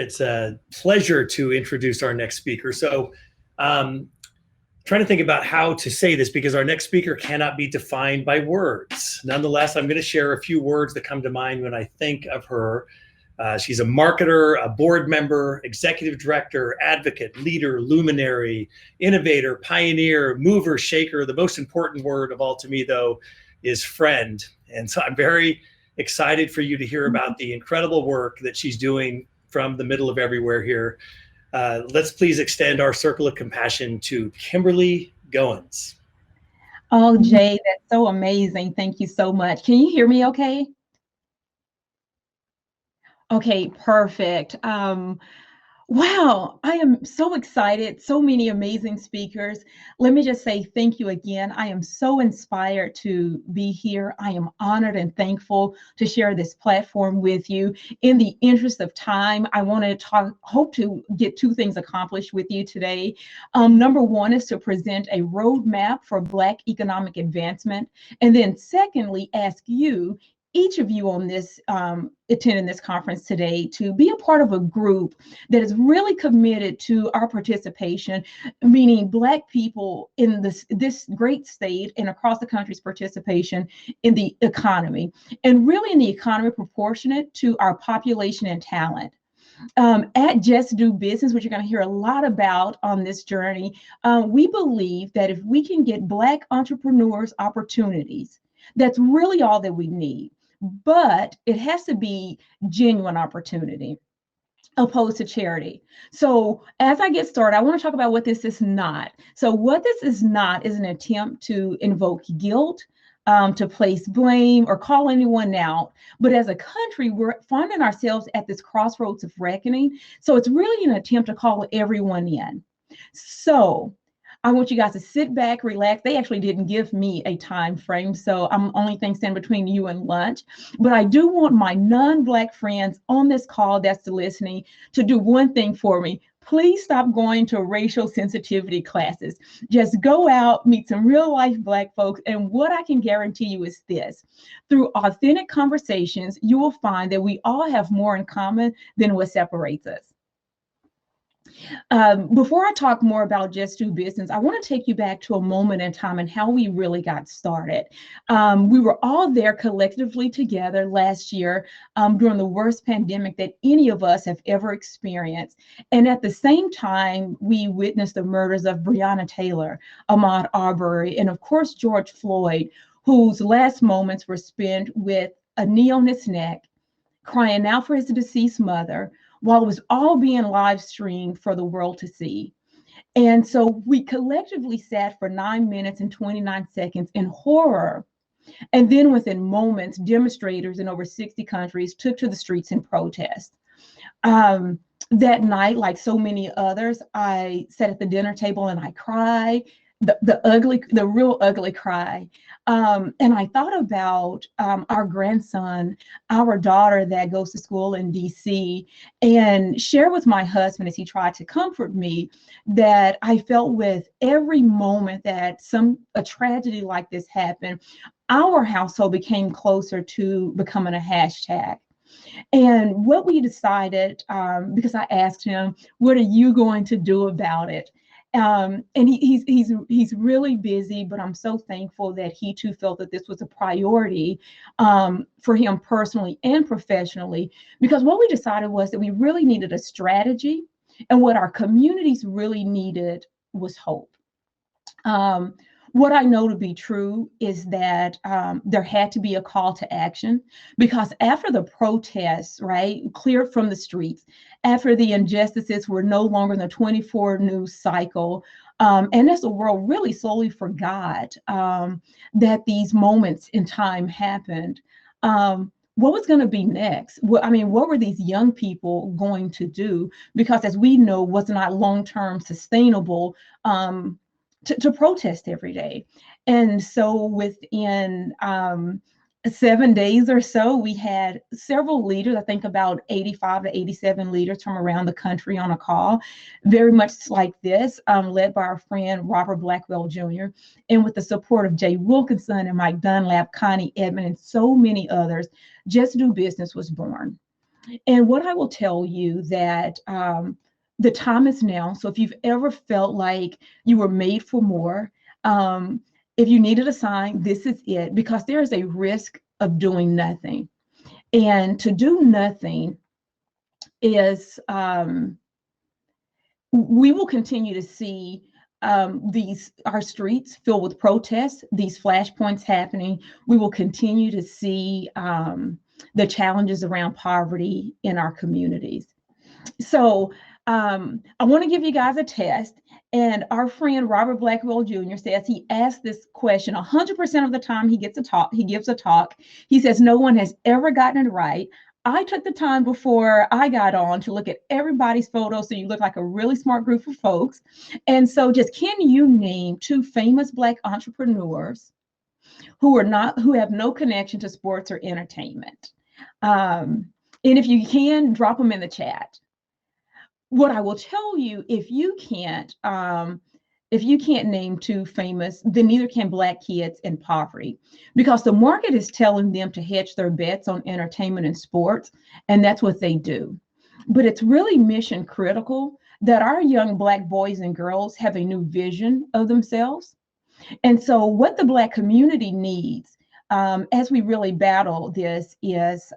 It's a pleasure to introduce our next speaker. So, trying to think about how to say this because our next speaker cannot be defined by words. Nonetheless, I'm going to share a few words that come to mind when I think of her. She's a marketer, a board member, executive director, advocate, leader, luminary, innovator, pioneer, mover, shaker. The most important word of all to me, though, is friend. And so I'm very excited for you to hear about the incredible work that she's doing from the middle of everywhere here. Let's please extend our circle of compassion to Kimberly Goins. Oh, Jay, that's so amazing. Thank you so much. Can you hear me okay? Okay, perfect. Wow, I am so excited. So many amazing speakers. Let me just say thank you again. I am so inspired to be here. I am honored and thankful to share this platform with you. In the interest of time, I want to hope to get two things accomplished with you today. Number one is to present a roadmap for Black economic advancement. And then secondly, ask you, each of you on this attending this conference today, to be a part of a group that is really committed to our participation, meaning Black people in this great state and across the country's participation in the economy, and really in the economy proportionate to our population and talent. At Just Do Business, which you're going to hear a lot about on this journey, we believe that if we can get Black entrepreneurs opportunities, that's really all that we need. But it has to be genuine opportunity opposed to charity. So as I get started, I want to talk about what this is not. So what this is not is an attempt to invoke guilt, to place blame or call anyone out. But as a country, we're finding ourselves at this crossroads of reckoning. So it's really an attempt to call everyone in. So I want you guys to sit back, relax. They actually didn't give me a time frame, so I'm only thing standing between you and lunch. But I do want my non-Black friends on this call that's listening to do one thing for me. Please stop going to racial sensitivity classes. Just go out, meet some real life Black folks. And what I can guarantee you is this: through authentic conversations, you will find that we all have more in common than what separates us. Before I talk more about Just Do Business, I want to take you back to a moment in time and how we really got started. We were all there collectively together last year during the worst pandemic that any of us have ever experienced. And at the same time, we witnessed the murders of Breonna Taylor, Ahmaud Arbery, and of course, George Floyd, whose last moments were spent with a knee on his neck, crying out for his deceased mother, while it was all being live streamed for the world to see. And so we collectively sat for 9 minutes and 29 seconds in horror. And then within moments, demonstrators in over 60 countries took to the streets in protest. That night, like so many others, I sat at the dinner table and I cried. The real ugly cry. And I thought about our grandson, our daughter that goes to school in DC, and share with my husband as he tried to comfort me that I felt with every moment that a tragedy like this happened, our household became closer to becoming a hashtag. And what we decided, because I asked him, what are you going to do about it? And he's really busy, but I'm so thankful that he too felt that this was a priority for him personally and professionally, because what we decided was that we really needed a strategy, and what our communities really needed was hope. What I know to be true is that there had to be a call to action, because after the protests, right, cleared from the streets, after the injustices were no longer in the 24 news cycle, and as the world really slowly forgot that these moments in time happened, what was going to be next? What were these young people going to do? Because as we know, was not long-term sustainable to protest every day. And so within 7 days or so, we had several leaders, I think about 85 to 87 leaders from around the country on a call, very much like this, led by our friend Robert Blackwell Jr., and with the support of Jay Wilkinson and Mike Dunlap, Connie Edmond, and so many others. Just Do Business was born. And what I will tell you that the time is now. So if you've ever felt like you were made for more, if you needed a sign, this is it, because there is a risk of doing nothing. And to do nothing is, we will continue to see our streets filled with protests, these flashpoints happening. We will continue to see the challenges around poverty in our communities. So I want to give you guys a test. And our friend Robert Blackwell Jr. says he asked this question 100% of the time he gives a talk. He says no one has ever gotten it right. I took the time before I got on to look at everybody's photos, so you look like a really smart group of folks. And so just, can you name two famous Black entrepreneurs who have no connection to sports or entertainment? And if you can, drop them in the chat. What I will tell you, if you can't name two famous, then neither can Black kids in poverty, because the market is telling them to hedge their bets on entertainment and sports, and that's what they do. But it's really mission critical that our young Black boys and girls have a new vision of themselves. And so what the Black community needs, as we really battle this, is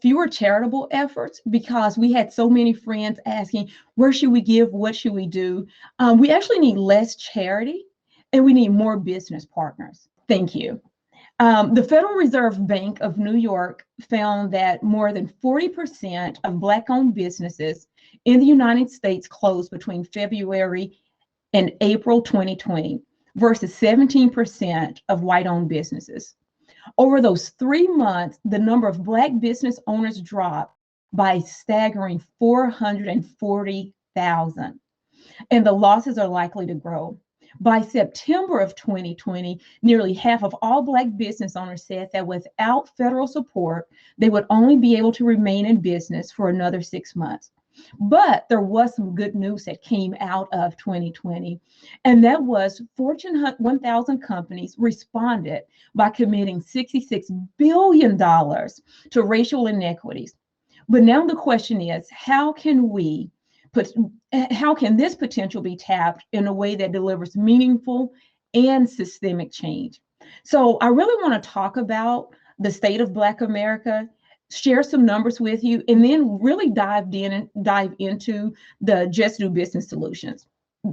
fewer charitable efforts, because we had so many friends asking, where should we give? What should we do? We actually need less charity, and we need more business partners. Thank you. The Federal Reserve Bank of New York found that more than 40% of Black-owned businesses in the United States closed between February and April 2020 versus 17% of white-owned businesses. Over those 3 months, the number of Black business owners dropped by a staggering 440,000, and the losses are likely to grow. By September of 2020, nearly half of all Black business owners said that without federal support, they would only be able to remain in business for another 6 months. But there was some good news that came out of 2020, and that was Fortune 1000 companies responded by committing $66 billion to racial inequities. But now the question is, how can this potential be tapped in a way that delivers meaningful and systemic change? So I really want to talk about the state of Black America, share some numbers with you, and then really dive into the Just Do Business solutions.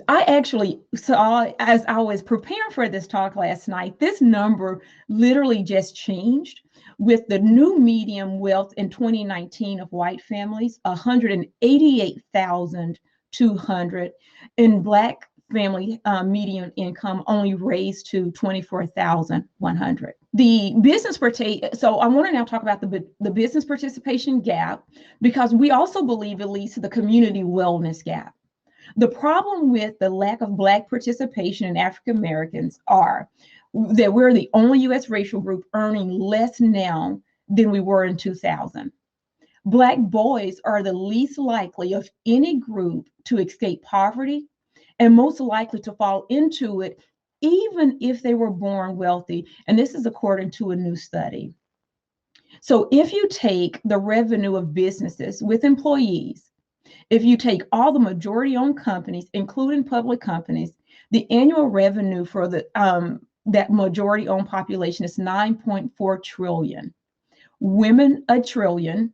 I actually saw, as I was preparing for this talk last night, this number literally just changed with the new median wealth in 2019 of white families, 188,200, and Black family median income only raised to 24,100. So I want to now talk about the business participation gap, because we also believe it leads to the community wellness gap. The problem with the lack of Black participation in African Americans are that we're the only U.S. racial group earning less now than we were in 2000. Black boys are the least likely of any group to escape poverty, and most likely to fall into it, even if they were born wealthy. And this is according to a new study. So if you take the revenue of businesses with employees, if you take all the majority-owned companies, including public companies, the annual revenue for that majority-owned population is 9.4 trillion. Women, $1 trillion.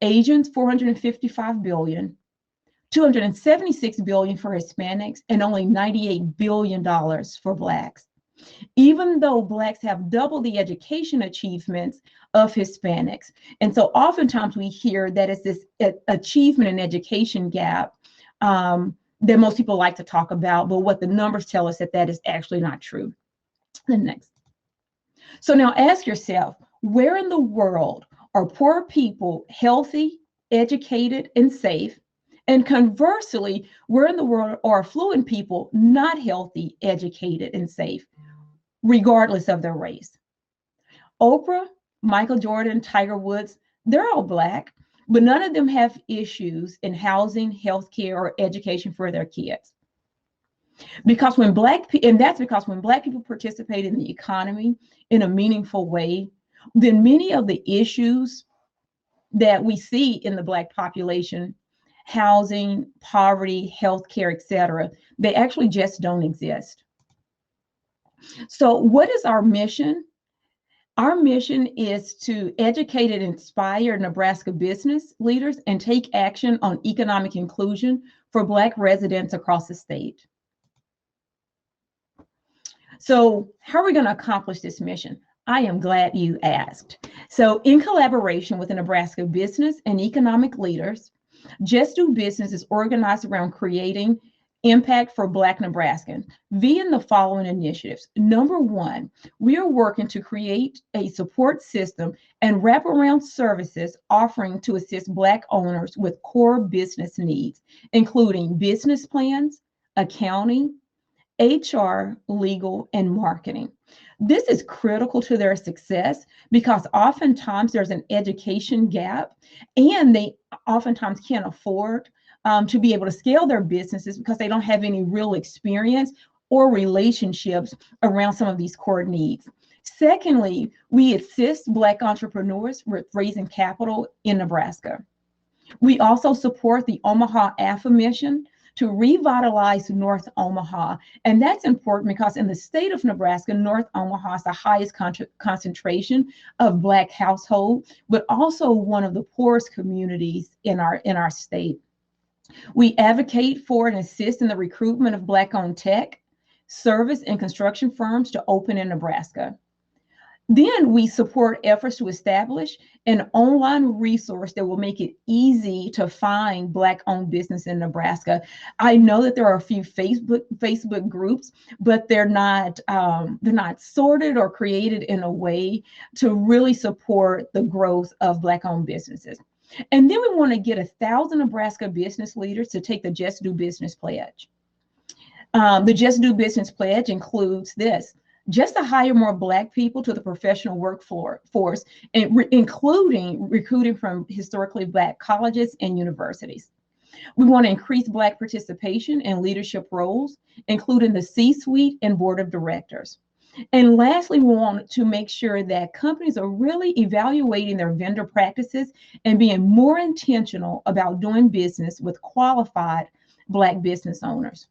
Asians, 455 billion. 276 billion for Hispanics, and only $98 billion for Blacks. Even though Blacks have double the education achievements of Hispanics. And so oftentimes we hear that it's this achievement and education gap that most people like to talk about, but what the numbers tell us that is actually not true. The next. So now ask yourself, where in the world are poor people healthy, educated, and safe? And conversely, where in the world are affluent people not healthy, educated, and safe, regardless of their race? Oprah, Michael Jordan, Tiger Woods, they're all Black, but none of them have issues in housing, healthcare, or education for their kids. That's because when Black people participate in the economy in a meaningful way, then many of the issues that we see in the Black population, housing, poverty, healthcare, etc., they actually just don't exist. So what is our mission? Our mission is to educate and inspire Nebraska business leaders and take action on economic inclusion for Black residents across the state. So how are we going to accomplish this mission? I am glad you asked. So in collaboration with the Nebraska business and economic leaders, Just Do Business is organized around creating impact for Black Nebraskans via the following initiatives. Number one, we are working to create a support system and wraparound services offering to assist Black owners with core business needs, including business plans, accounting, HR, legal, and marketing. This is critical to their success because oftentimes there's an education gap and they oftentimes can't afford to be able to scale their businesses because they don't have any real experience or relationships around some of these core needs. Secondly, we assist Black entrepreneurs with raising capital in Nebraska. We also support the Omaha AFA mission to revitalize North Omaha. And that's important because in the state of Nebraska, North Omaha is the highest concentration of Black households, but also one of the poorest communities in our state. We advocate for and assist in the recruitment of Black-owned tech, service, and construction firms to open in Nebraska. Then we support efforts to establish an online resource that will make it easy to find Black-owned business in Nebraska. I know that there are a few Facebook groups, but they're not sorted or created in a way to really support the growth of Black-owned businesses. And then we want to get 1,000 Nebraska business leaders to take the Just Do Business Pledge. The Just Do Business Pledge includes this: just to hire more Black people to the professional workforce, including recruiting from historically Black colleges and universities. We want to increase Black participation in leadership roles, including the C-suite and board of directors. And lastly, we want to make sure that companies are really evaluating their vendor practices and being more intentional about doing business with qualified Black business owners.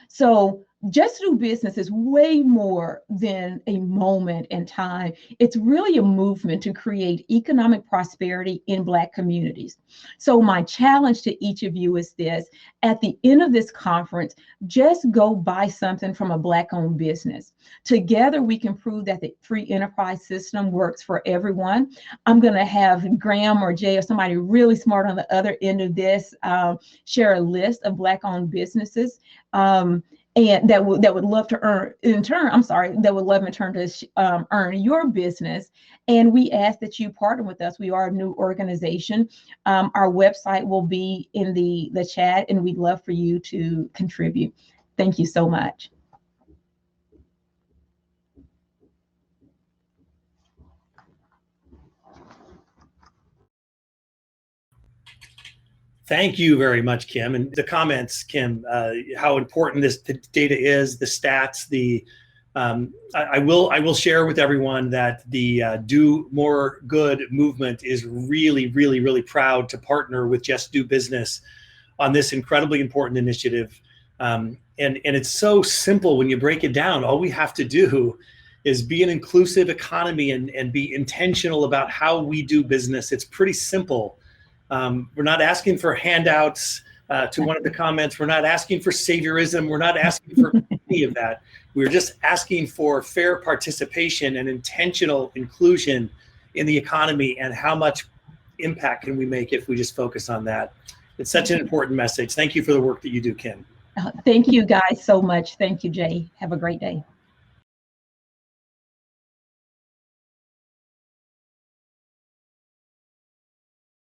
So Just Do Business is way more than a moment in time. It's really a movement to create economic prosperity in Black communities. So my challenge to each of you is this: at the end of this conference, just go buy something from a Black-owned business. Together, we can prove that the free enterprise system works for everyone. I'm going to have Graham or Jay or somebody really smart on the other end of this share a list of Black-owned businesses. And that would love to earn in turn, that would love in turn to earn your business. And we ask that you partner with us. We are a new organization. Our website will be in the chat, and we'd love for you to contribute. Thank you so much. Thank you very much, Kim. And the comments, Kim, how important this data is, the stats, I will share with everyone that the Do More Good movement is really, really, really proud to partner with Just Do Business on this incredibly important initiative. And it's so simple when you break it down. All we have to do is be an inclusive economy and be intentional about how we do business. It's pretty simple. We're not asking for handouts. To one of the comments, we're not asking for saviorism. We're not asking for any of that. We're just asking for fair participation and intentional inclusion in the economy, and how much impact can we make if we just focus on that. It's such an important message. Thank you for the work that you do, Kim. Thank you guys so much. Thank you, Jay. Have a great day.